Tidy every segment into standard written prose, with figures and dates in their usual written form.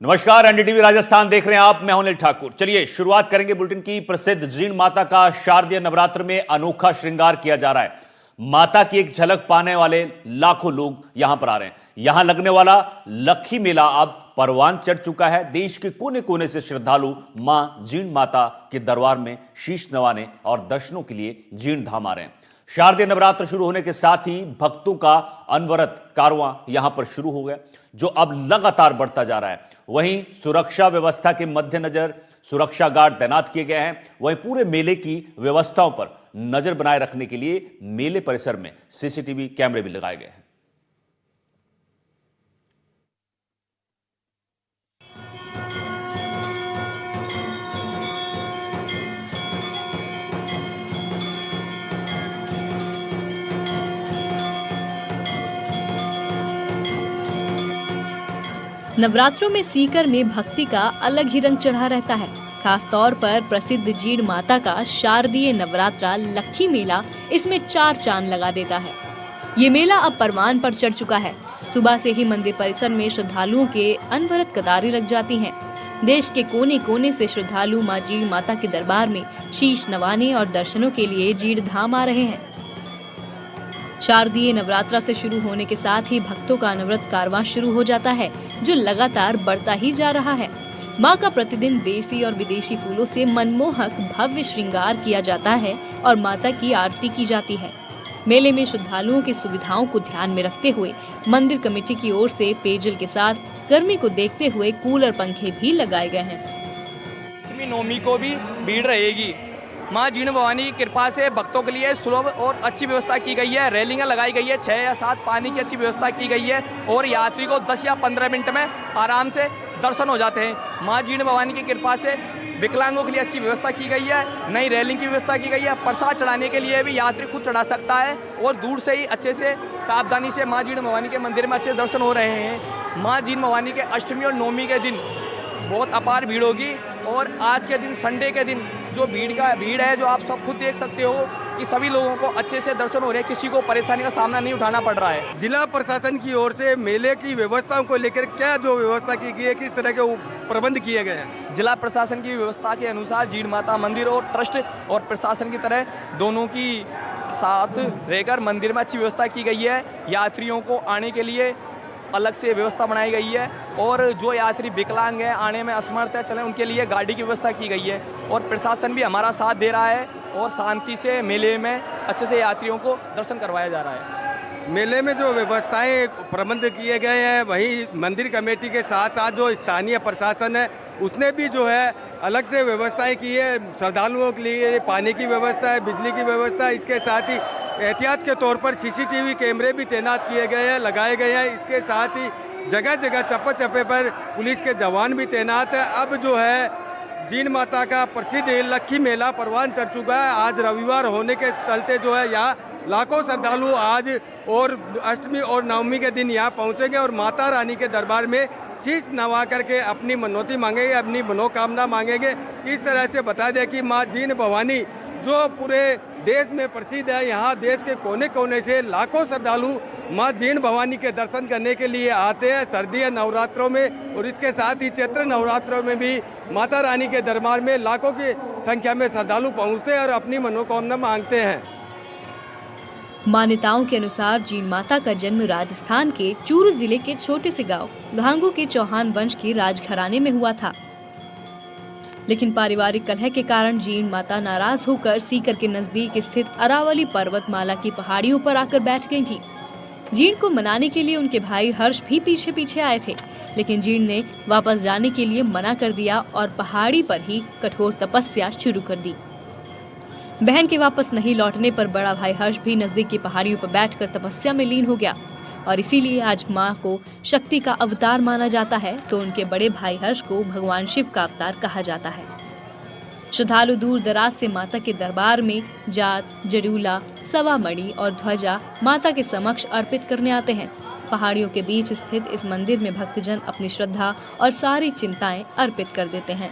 नमस्कार, एनडीटीवी राजस्थान देख रहे हैं आप। मैं हूं अनिल ठाकुर। चलिए शुरुआत करेंगे बुलेटिन की। प्रसिद्ध जीण माता का शारदीय नवरात्र में अनोखा श्रृंगार किया जा रहा है। माता की एक झलक पाने वाले लाखों लोग यहां पर आ रहे हैं। यहां लगने वाला लक्खी मेला अब परवान चढ़ चुका है। देश के कोने कोने से श्रद्धालु मां जीण माता के दरबार में शीश नवाने और दर्शनों के लिए जीण धाम आ रहे हैं। शारदीय नवरात्र शुरू होने के साथ ही भक्तों का अनवरत कारवां यहां पर शुरू हो गया, जो अब लगातार बढ़ता जा रहा है। वहीं सुरक्षा व्यवस्था के मद्देनजर सुरक्षा गार्ड तैनात किए गए हैं। वहीं पूरे मेले की व्यवस्थाओं पर नजर बनाए रखने के लिए मेले परिसर में सीसीटीवी कैमरे भी लगाए गए हैं। नवरात्रों में सीकर में भक्ति का अलग ही रंग चढ़ा रहता है। खास तौर पर प्रसिद्ध जीण माता का शारदीय नवरात्रा लक्खी मेला इसमें चार चांद लगा देता है। ये मेला अब परवान पर चढ़ चुका है। सुबह से ही मंदिर परिसर में श्रद्धालुओं के अनवरत कतारें लग जाती हैं। देश के कोने कोने से श्रद्धालु मां जीण माता के दरबार में शीश नवाने और दर्शनों के लिए जीण धाम आ रहे हैं। शारदीय नवरात्रा से शुरू होने के साथ ही भक्तों का अनवरत कारवां शुरू हो जाता है, जो लगातार बढ़ता ही जा रहा है। मां का प्रतिदिन देसी और विदेशी फूलों से मनमोहक भव्य श्रृंगार किया जाता है और माता की आरती की जाती है। मेले में श्रद्धालुओं की सुविधाओं को ध्यान में रखते हुए मंदिर कमेटी की ओर से पेयजल के साथ गर्मी को देखते हुए कूलर पंखे भी लगाए गए हैं। नवमी को भी भीड़ रहेगी। माँ जीण भवानी की कृपा से भक्तों के लिए सुलभ और अच्छी व्यवस्था की गई है। रेलिंग लगाई गई है, 6 या 7 पानी की अच्छी व्यवस्था की गई है और यात्री को 10 या 15 मिनट में आराम से दर्शन हो जाते हैं। माँ जीण भवानी की कृपा से विकलांगों के लिए अच्छी व्यवस्था की गई है। नई रेलिंग की व्यवस्था की गई है। प्रसाद चढ़ाने के लिए भी यात्री खुद चढ़ा सकता है और दूर से ही अच्छे से सावधानी से माँ जीण भवानी के मंदिर में अच्छे दर्शन हो रहे हैं। माँ जीण भवानी के अष्टमी और नवमी के दिन बहुत अपार भीड़ होगी और आज के दिन संडे के दिन जो भीड़ है, जो आप सब खुद देख सकते हो कि सभी लोगों को अच्छे से दर्शन हो रहे हैं। किसी को परेशानी का सामना नहीं उठाना पड़ रहा है। जिला प्रशासन की ओर से मेले की व्यवस्थाओं को लेकर क्या जो व्यवस्था की गई है, किस तरह के प्रबंध किए गए हैं? जिला प्रशासन की व्यवस्था के अनुसार जीण माता मंदिर और ट्रस्ट और प्रशासन की तरह दोनों की साथ रहकर मंदिर में अच्छी व्यवस्था की गई है। यात्रियों को आने के लिए अलग से व्यवस्था बनाई गई है और जो यात्री विकलांग है, आने में असमर्थ है, चलें उनके लिए गाड़ी की व्यवस्था की गई है और प्रशासन भी हमारा साथ दे रहा है और शांति से मेले में अच्छे से यात्रियों को दर्शन करवाया जा रहा है। मेले में जो व्यवस्थाएं प्रबंध किए गए हैं, वही मंदिर कमेटी के साथ साथ जो स्थानीय प्रशासन है उसने भी जो है अलग से व्यवस्थाएं की है। श्रद्धालुओं के लिए पानी की व्यवस्था है, बिजली की व्यवस्था है। इसके साथ ही एहतियात के तौर पर सीसीटीवी कैमरे भी तैनात किए गए हैं, लगाए गए हैं। इसके साथ ही जगह जगह चप्पे चप्पे पर पुलिस के जवान भी तैनात है। अब जो है जीण माता का प्रसिद्ध लक्खी मेला परवान चढ़ चुका है। आज रविवार होने के चलते जो है यहाँ लाखों श्रद्धालु आज और अष्टमी और नवमी के दिन यहाँ पहुँचेंगे और माता रानी के दरबार में शीश नवा करके अपनी मनौती मांगेंगे, अपनी मनोकामना मांगेंगे। इस तरह से बता दें कि माँ जीण भवानी जो पूरे देश में प्रसिद्ध है, यहाँ देश के कोने कोने से लाखों श्रद्धालु माँ जीण भवानी के दर्शन करने के लिए आते हैं सर्दीय नवरात्रों में। और इसके साथ ही चैत्र नवरात्रों में भी माता रानी के दरबार में लाखों की संख्या में श्रद्धालु पहुँचते हैं और अपनी मनोकामना मांगते हैं। मान्यताओं के अनुसार जीण माता का जन्म राजस्थान के चूरू जिले के छोटे से गांव घांगू के चौहान वंश के राजघराने में हुआ था। लेकिन पारिवारिक कलह के कारण जीण माता नाराज होकर सीकर के नजदीक स्थित अरावली पर्वतमाला की पहाड़ियों पर आकर बैठ गई थी। जीण को मनाने के लिए उनके भाई हर्ष भी पीछे पीछे आए थे, लेकिन जीण ने वापस जाने के लिए मना कर दिया और पहाड़ी पर ही कठोर तपस्या शुरू कर दी। बहन के वापस नहीं लौटने पर बड़ा भाई हर्ष भी नजदीक की पहाड़ियों पर बैठकर तपस्या में लीन हो गया और इसीलिए आज मां को शक्ति का अवतार माना जाता है, तो उनके बड़े भाई हर्ष को भगवान शिव का अवतार कहा जाता है। श्रद्धालु दूर दराज से माता के दरबार में जात, जड़ूला, सवा मणि और ध्वजा माता के समक्ष अर्पित करने आते हैं। पहाड़ियों के बीच स्थित इस मंदिर में भक्तजन अपनी श्रद्धा और सारी चिंताएं अर्पित कर देते हैं।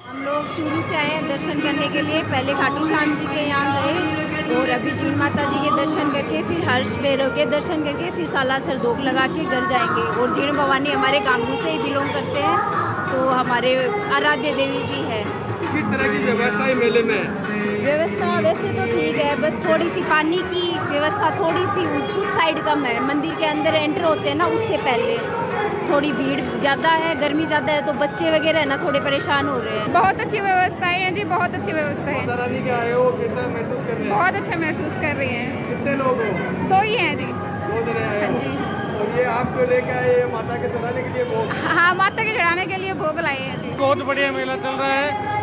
हम लोग चूरू से आए हैं दर्शन करने के लिए। पहले खाटू श्याम जी के यहाँ गए और अभी जीण माता जी के दर्शन करके फिर हर्ष भैरव के दर्शन करके फिर सालासर दोक लगा के घर जाएंगे। और जीण भवानी हमारे गांगू से ही बिलोंग करते हैं, तो हमारे आराध्य देवी भी है। किस तरह की व्यवस्था है मेले में? व्यवस्था वैसे तो ठीक है, बस थोड़ी सी पानी की व्यवस्था थोड़ी सी उस साइड कम है। मंदिर के अंदर एंटर होते हैं ना, उससे पहले थोड़ी भीड़ ज़्यादा है, गर्मी ज़्यादा है, तो बच्चे वगैरह है ना थोड़े परेशान हो रहे हैं। बहुत अच्छी व्यवस्थाएं हैं जी, बहुत अच्छी व्यवस्था है। माता रानी के आए हो, कैसा महसूस कर रहे हैं? बहुत अच्छा महसूस कर रही हैं। कितने लोग हो? 2 ही हैं जी। 2 जने आए हाँ हो। जी। और ये आप जो लेके आए हैं माता के चढ़ाने के लिए भोग? हाँ, माता के चढ़ाने के लिए भोग लाए हैं जी। बहुत बढ़िया मेला चल रहा है।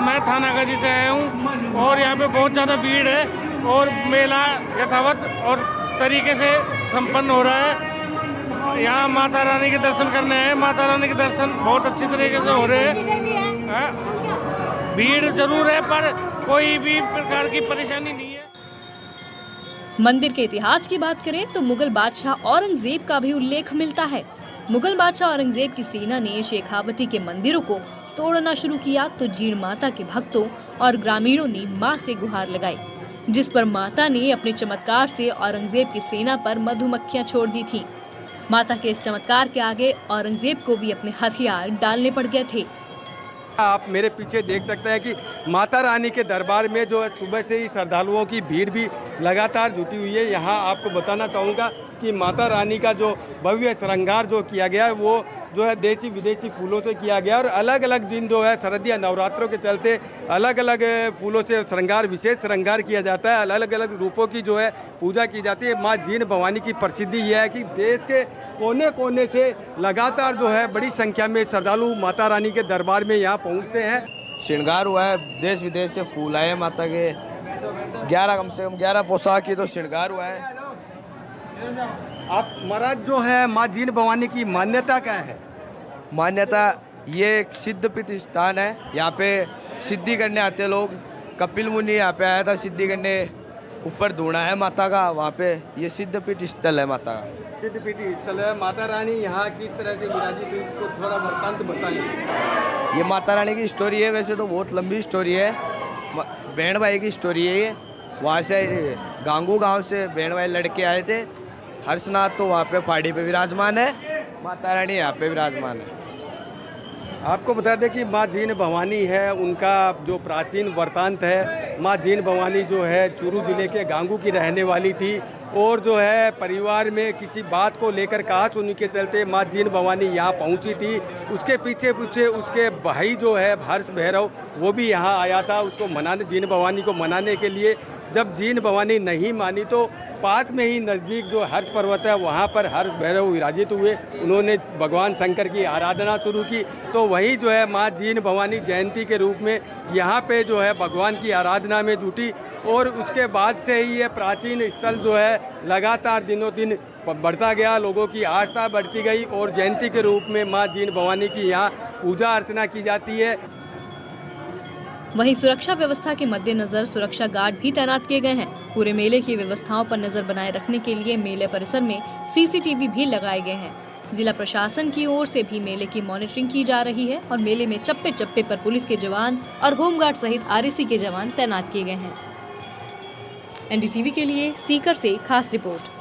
मैं थानागाजी से आया हूँ और यहाँ पे बहुत ज़्यादा भीड़ है और मेला यथावत और तरीके से संपन्न हो रहा है। यहाँ माता रानी के दर्शन करने हैं। माता रानी के दर्शन बहुत अच्छी तरीके से हो रहे हैं। भीड़ जरूर है पर कोई भी प्रकार की परेशानी नहीं है। मंदिर के इतिहास की बात करें तो मुगल बादशाह औरंगजेब का भी उल्लेख मिलता है। मुगल बादशाह औरंगजेब की सेना ने शेखावटी के मंदिरों को तोड़ना शुरू किया तो जीण माता के भक्तों और ग्रामीणों ने मां से गुहार लगाई, जिस पर माता ने अपने चमत्कार से औरंगजेब की सेना पर मधुमक्खियां छोड़ दी थी। माता के इस चमत्कार के आगे औरंगजेब को भी अपने हथियार डालने पड़ गए थे। आप मेरे पीछे देख सकते हैं कि माता रानी के दरबार में जो है सुबह से ही श्रद्धालुओं की भीड़ भी लगातार जुटी हुई है। यहाँ आपको बताना चाहूँगा कि माता रानी का जो भव्य श्रृंगार जो किया गया है वो जो है देसी विदेशी फूलों से किया गया और अलग अलग दिन जो है शरदिया नवरात्रों के चलते अलग अलग फूलों से श्रृंगार विशेष श्रृंगार किया जाता है। अलग अलग रूपों की जो है पूजा की जाती है। माँ जीण भवानी की प्रसिद्धि यह है कि देश के कोने कोने से लगातार जो है बड़ी संख्या में श्रद्धालु माता रानी के दरबार में यहाँ पहुँचते हैं। श्रृंगार हुआ है, देश विदेश से फूल आए हैं माता के। 11 कम से कम 11 पोशाक की तो श्रृंगार हुआ है। आप महाराज जो है माँ जीण भवानी की मान्यता क्या है? मान्यता ये एक सिद्ध पीठ स्थान है। यहाँ पे सिद्धि करने आते लोग। कपिल मुनि यहाँ पे आया था सिद्धि करने। ऊपर धूणा है माता का, वहाँ पे ये सिद्ध पीठ स्थल है माता का। सिद्ध पीठ स्थल है। माता रानी यहाँ किस तरह से विराजित हुई उसको थोड़ा वृत्तांत बताइए। ये माता रानी की स्टोरी है, वैसे तो बहुत लंबी स्टोरी है। बहन भाई की स्टोरी है ये। वहाँ से गांगू गांव से बहन भाई लड़के आए थे। हर्षनाथ तो वहाँ पे पहाड़ी पे विराजमान है, माता रानी यहाँ पे विराजमान है। आपको बता दें कि माँ जीण भवानी है, उनका जो प्राचीन वृत्तांत है। माँ जीण भवानी जो है चूरू जिले के गांगू की रहने वाली थी और जो है परिवार में किसी बात को लेकर कहा सुनी के चलते माँ जीण भवानी यहाँ पहुँची थी। उसके पीछे पीछे उसके भाई जो है हर्ष भैरव वो भी यहाँ आया था उसको मनाने, जीण भवानी को मनाने के लिए। जब जीण भवानी नहीं मानी तो पास में ही नज़दीक जो हर्ष पर्वत है वहाँ पर हर्ष भैरव विराजित हुए। उन्होंने भगवान शंकर की आराधना शुरू की तो वहीं जो है माँ जीण भवानी जयंती के रूप में यहाँ पे जो है भगवान की आराधना में जुटी और उसके बाद से ही ये प्राचीन स्थल जो है लगातार दिनों दिन बढ़ता गया। लोगों की आस्था बढ़ती गई और जयंती के रूप में माँ जीण भवानी की यहाँ पूजा अर्चना की जाती है। वहीं सुरक्षा व्यवस्था के मद्देनजर सुरक्षा गार्ड भी तैनात किए गए हैं। पूरे मेले की व्यवस्थाओं पर नजर बनाए रखने के लिए मेले परिसर में सीसीटीवी भी लगाए गए हैं। जिला प्रशासन की ओर से भी मेले की मॉनिटरिंग की जा रही है और मेले में चप्पे चप्पे पर पुलिस के जवान और होमगार्ड सहित आरएसी के जवान तैनात किए गए हैं। एनडीटीवी के लिए सीकर से खास रिपोर्ट।